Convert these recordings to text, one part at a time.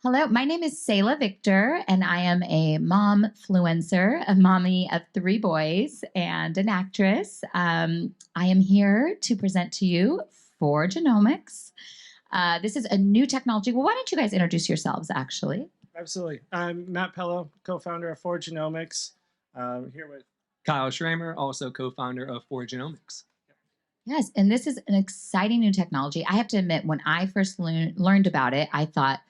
Hello, my name is Selah Victor, and I am a mom fluencer, a mommy of three boys, and an actress. I am here to present to you Foregenomics. This is a new technology. Well, why don't you guys introduce yourselves, actually? Absolutely. I'm Matt Pello, co-founder of Foregenomics. Here with Kyle Schramer, also co-founder of Foregenomics. Yes, and this is an exciting new technology. I have to admit, when I first learned about it, I thought,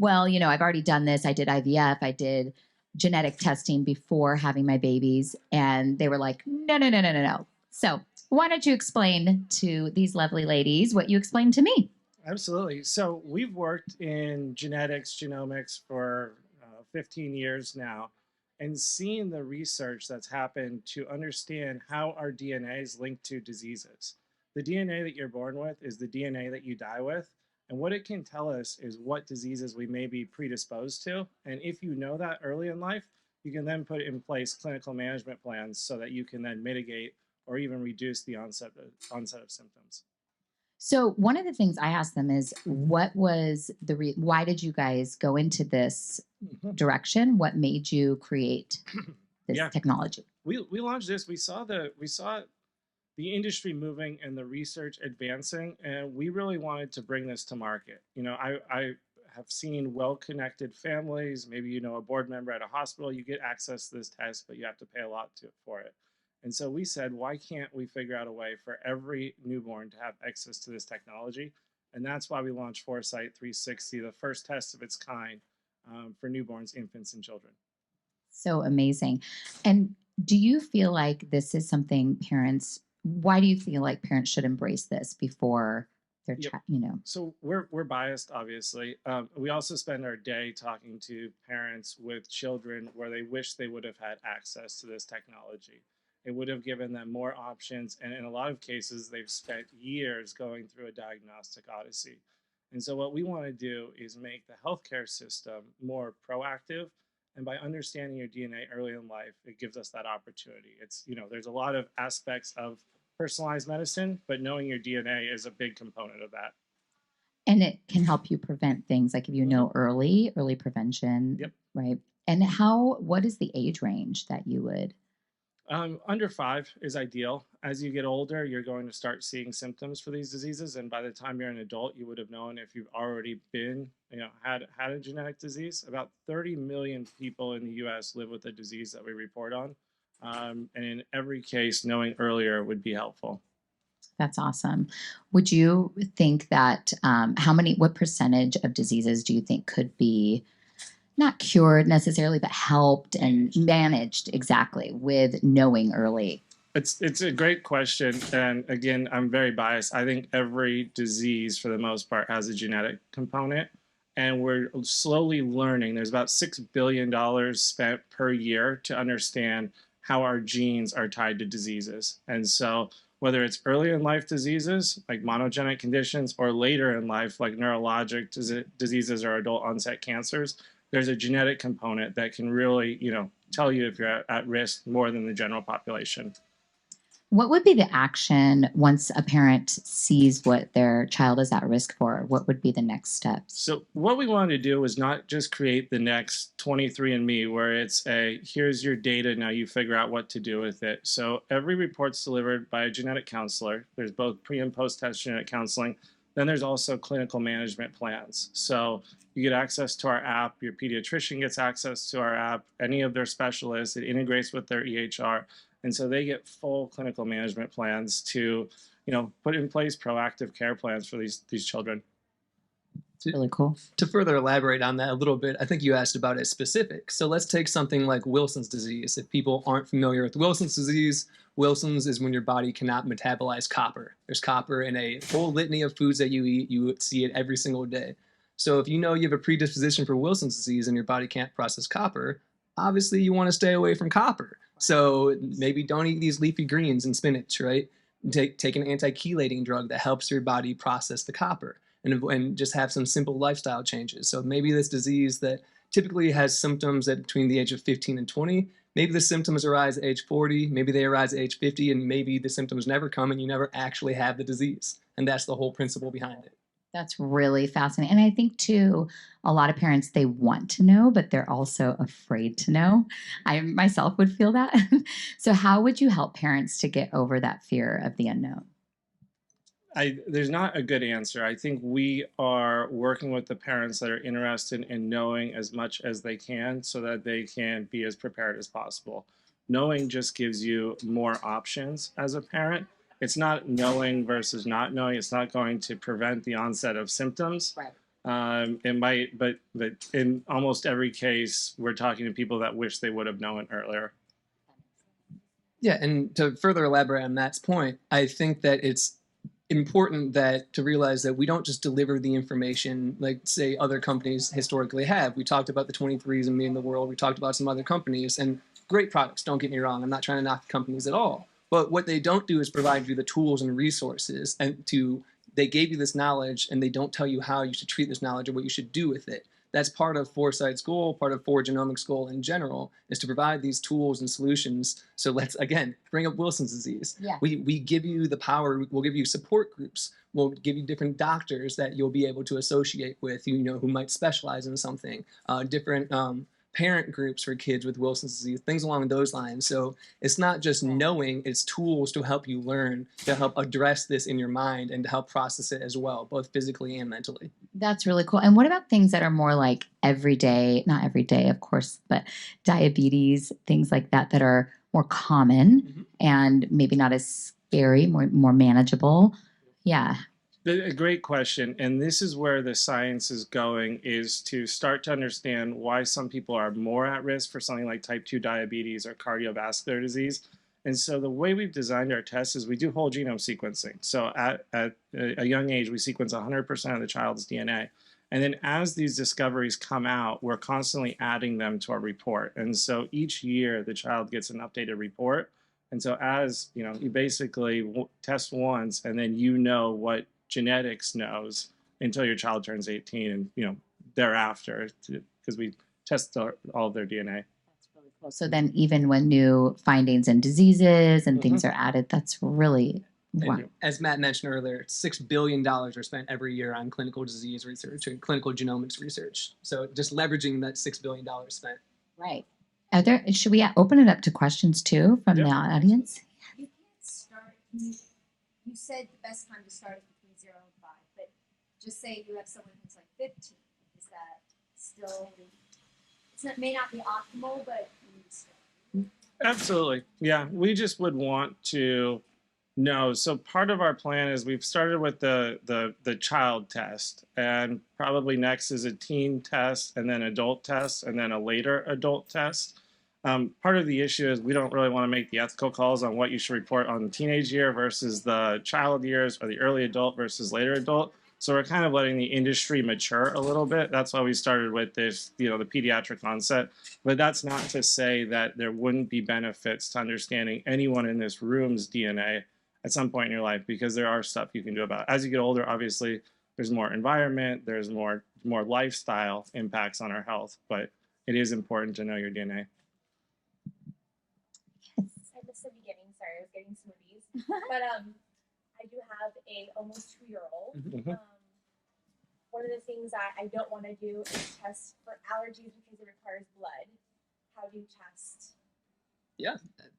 well, I've already done this. I did IVF, I did genetic testing before having my babies. And they were like, no, no, no, no, no, no. So why don't you explain to these lovely ladies what you explained to me? Absolutely. So we've worked in genetics, genomics for 15 years now, and seeing the research that's happened to understand how our DNA is linked to diseases. The DNA that you're born with is the DNA that you die with. And what it can tell us is what diseases we may be predisposed to. And if you know that early in life, you can then put in place clinical management plans so that you can then mitigate or even reduce the onset of symptoms. So one of the things I asked them is, what was why did you guys go into this direction? What made you create this technology? We launched this. We saw the industry moving and the research advancing, and we really wanted to bring this to market. I have seen well-connected families. Maybe a board member at a hospital. You get access to this test, but you have to pay a lot for it. And so we said, why can't we figure out a way for every newborn to have access to this technology? And that's why we launched Foresight 360, the first test of its kind for newborns, infants, and children. So amazing. And do you feel like this is something why do you feel like parents should embrace this before their child, So we're biased, obviously. We also spend our day talking to parents with children where they wish they would have had access to this technology. It would have given them more options. And in a lot of cases, they've spent years going through a diagnostic odyssey. And so what we want to do is make the healthcare system more proactive. And by understanding your DNA early in life, it gives us that opportunity. There's a lot of aspects of personalized medicine, but knowing your DNA is a big component of that. And it can help you prevent things like if you know early prevention. Yep. Right. And what is the age range that you would? Under 5 is ideal. As you get older, you're going to start seeing symptoms for these diseases, and by the time you're an adult, you would have known if you've already had a genetic disease. About 30 million people in the U.S. live with a disease that we report on, and in every case, knowing earlier would be helpful. That's awesome. Would you think that what percentage of diseases do you think could be not cured necessarily, but helped and managed exactly with knowing early? It's a great question. And again, I'm very biased. I think every disease, for the most part, has a genetic component. And we're slowly learning. There's about $6 billion spent per year to understand how our genes are tied to diseases. And so whether it's early in life diseases like monogenic conditions or later in life like neurologic diseases or adult onset cancers, there's a genetic component that can really, tell you if you're at risk more than the general population. What would be the action once a parent sees what their child is at risk for? What would be the next steps? So what we wanted to do was not just create the next 23andMe where it's here's your data, now you figure out what to do with it. So every report's delivered by a genetic counselor. There's both pre and post-test genetic counseling. Then there's also clinical management plans. So you get access to our app. Your pediatrician gets access to our app. Any of their specialists, it integrates with their EHR. And so they get full clinical management plans to, put in place proactive care plans for these children. Really cool. To further elaborate on that a little bit, I think you asked about it specific. So let's take something like Wilson's disease. If people aren't familiar with Wilson's disease, Wilson's is when your body cannot metabolize copper. There's copper in a whole litany of foods that you eat. You see it every single day. So if you know you have a predisposition for Wilson's disease and your body can't process copper, obviously you want to stay away from copper. So maybe don't eat these leafy greens and spinach, right? Take an anti-chelating drug that helps your body process the copper. And just have some simple lifestyle changes. So maybe this disease that typically has symptoms at between the age of 15 and 20, maybe the symptoms arise at age 40, maybe they arise at age 50, and maybe the symptoms never come and you never actually have the disease. And that's the whole principle behind it. That's really fascinating. And I think too, a lot of parents they want to know, but they're also afraid to know. I myself would feel that. So how would you help parents to get over that fear of the unknown? There's not a good answer. I think we are working with the parents that are interested in knowing as much as they can so that they can be as prepared as possible. Knowing just gives you more options as a parent. It's not knowing versus not knowing. It's not going to prevent the onset of symptoms. Right. It might, but in almost every case, we're talking to people that wish they would have known earlier. Yeah, and to further elaborate on Matt's point, I think that it's important that to realize that we don't just deliver the information like say other companies historically have. We talked about the 23s and Me in the World. We talked about some other companies and great products. Don't get me wrong. I'm not trying to knock the companies at all. But what they don't do is provide you the tools and resources and they gave you this knowledge and they don't tell you how you should treat this knowledge or what you should do with it. That's part of Foresight's goal, part of Foregenomics' goal in general, is to provide these tools and solutions. So let's, again, bring up Wilson's disease. Yeah. We give you the power, we'll give you support groups, we'll give you different doctors that you'll be able to associate with, who might specialize in something, different parent groups for kids with Wilson's disease, things along those lines. So it's not just knowing, it's tools to help you learn, to help address this in your mind and to help process it as well, both physically and mentally. That's really cool. And what about things that are more like everyday, not every day, of course, but diabetes, things like that that are more common and maybe not as scary, more manageable? Yeah. A great question. And this is where the science is going, is to start to understand why some people are more at risk for something like type 2 diabetes or cardiovascular disease. And so the way we've designed our tests is we do whole genome sequencing. So at a young age, we sequence 100% of the child's DNA. And then as these discoveries come out, we're constantly adding them to our report. And so each year, the child gets an updated report. And so as you basically test once, and then what genetics knows until your child turns 18 and thereafter, because we test all of their DNA. That's really cool. So then even when new findings and diseases and things are added, that's really wow. And as Matt mentioned earlier, $6 billion are spent every year on clinical disease research and clinical genomics research. So just leveraging that $6 billion spent. Right. Should we open it up to questions too from the audience? You can't start. You said the best time to start is between 0 and 5, but just say you have someone who's like 15. Is that still? May not be optimal, but still. Absolutely, yeah. We just would want to know. So part of our plan is we've started with the child test, and probably next is a teen test, and then adult test, and then a later adult test. Part of the issue is we don't really want to make the ethical calls on what you should report on the teenage year versus the child years, or the early adult versus later adult. So we're kind of letting the industry mature a little bit. That's why we started with this, the pediatric onset. But that's not to say that there wouldn't be benefits to understanding anyone in this room's DNA at some point in your life, because there are stuff you can do about it. As you get older, obviously, there's more environment, there's more lifestyle impacts on our health, but it is important to know your DNA. I missed the beginning. Sorry, I was getting smoothies. But I do have a almost 2-year-old. One of the things that I don't want to do is test for allergies because it requires blood. How do you test? Yeah,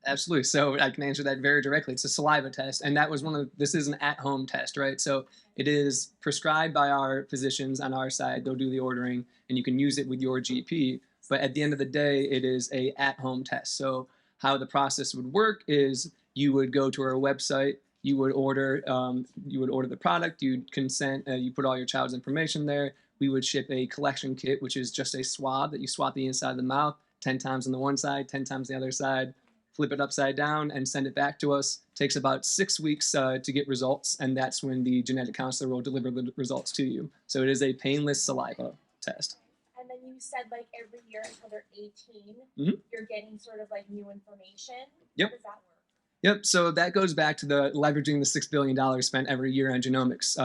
absolutely. So I can answer that very directly. It's a saliva test, and that was this is an at-home test, right? So it is prescribed by our physicians on our side. They'll do the ordering, and you can use it with your GP. But at the end of the day, it is a at-home test. So how the process would work is you would go to our website, you would order the product, you'd consent, you put all your child's information there. We would ship a collection kit, which is just a swab that you swab the inside of the mouth 10 times on the one side, 10 times the other side, flip it upside down and send it back to us. Takes about 6 weeks to get results, and that's when the genetic counselor will deliver the results to you. So it is a painless saliva test. And then you said like every year until they're 18, you're getting sort of like new information. Yep. How does that work? Yep, so that goes back to the leveraging the $6 billion spent every year on genomics.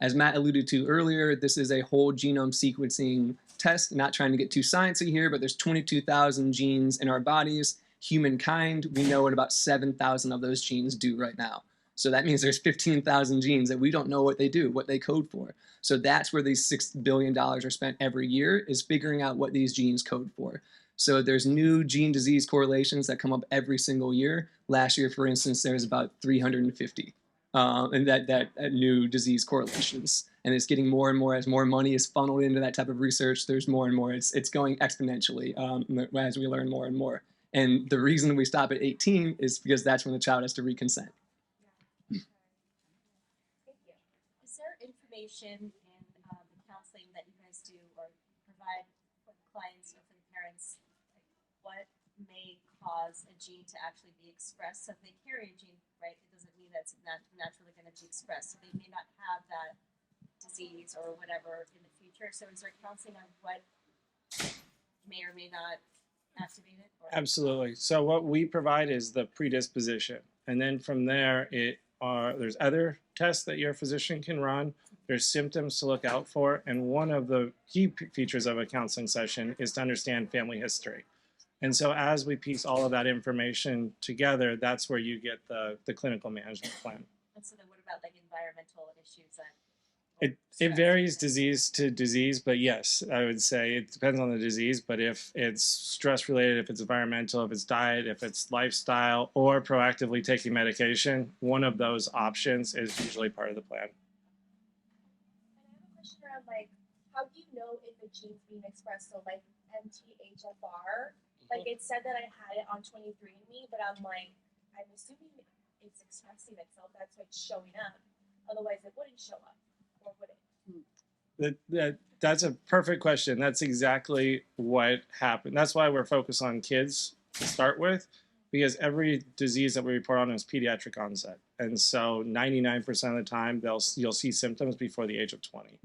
As Matt alluded to earlier, this is a whole genome sequencing test. Not trying to get too sciencey here, but there's 22,000 genes in our bodies. Humankind, we know what about 7,000 of those genes do right now. So that means there's 15,000 genes that we don't know what they do, what they code for. So that's where these $6 billion are spent every year, is figuring out what these genes code for. So there's new gene disease correlations that come up every single year. Last year, for instance, there was about 350 and that new disease correlations. And it's getting more and more as more money is funneled into that type of research. There's more and more. It's going exponentially as we learn more and more. And the reason we stop at 18 is because that's when the child has to reconsent. Thank you. Is there information in the counseling that you guys do or provide for the clients or for the parents, like what may cause a gene to actually be expressed? So if they carry a gene, right, it doesn't mean that's not naturally going to be expressed. So they may not have that disease or whatever in the future. So is there counseling on what may or may not activate it? Or? Absolutely. So what we provide is the predisposition, and then from there, there's other tests that your physician can run. There's symptoms to look out for, and one of the key features of a counseling session is to understand family history. And so as we piece all of that information together, that's where you get the clinical management plan. And so then what about like environmental issues that? It varies disease to disease, but yes, I would say it depends on the disease. But if it's stress related, if it's environmental, if it's diet, if it's lifestyle, or proactively taking medication, one of those options is usually part of the plan. And I have a question around like, how do you know if a gene's being expressed? So like MTHFR, like it said that I had it on 23andMe, but I'm assuming it's expressing itself. That's why it's showing up. Otherwise, it wouldn't show up. Or would it? That's a perfect question. That's exactly what happened. That's why we're focused on kids to start with, because every disease that we report on is pediatric onset. And so 99% of the time, you'll see symptoms before the age of 20.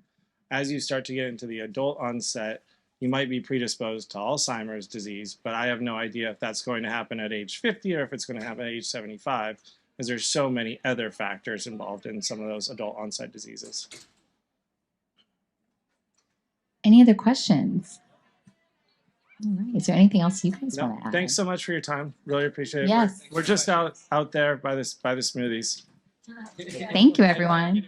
As you start to get into the adult onset, you might be predisposed to Alzheimer's disease, but I have no idea if that's going to happen at age 50 or if it's going to happen at age 75, because there's so many other factors involved in some of those adult onset diseases. Any other questions? All right. Is there anything else you guys No, want to add? thanks so much for your time. Really appreciate it. Yes. We're just out there by the smoothies. Thank you, everyone.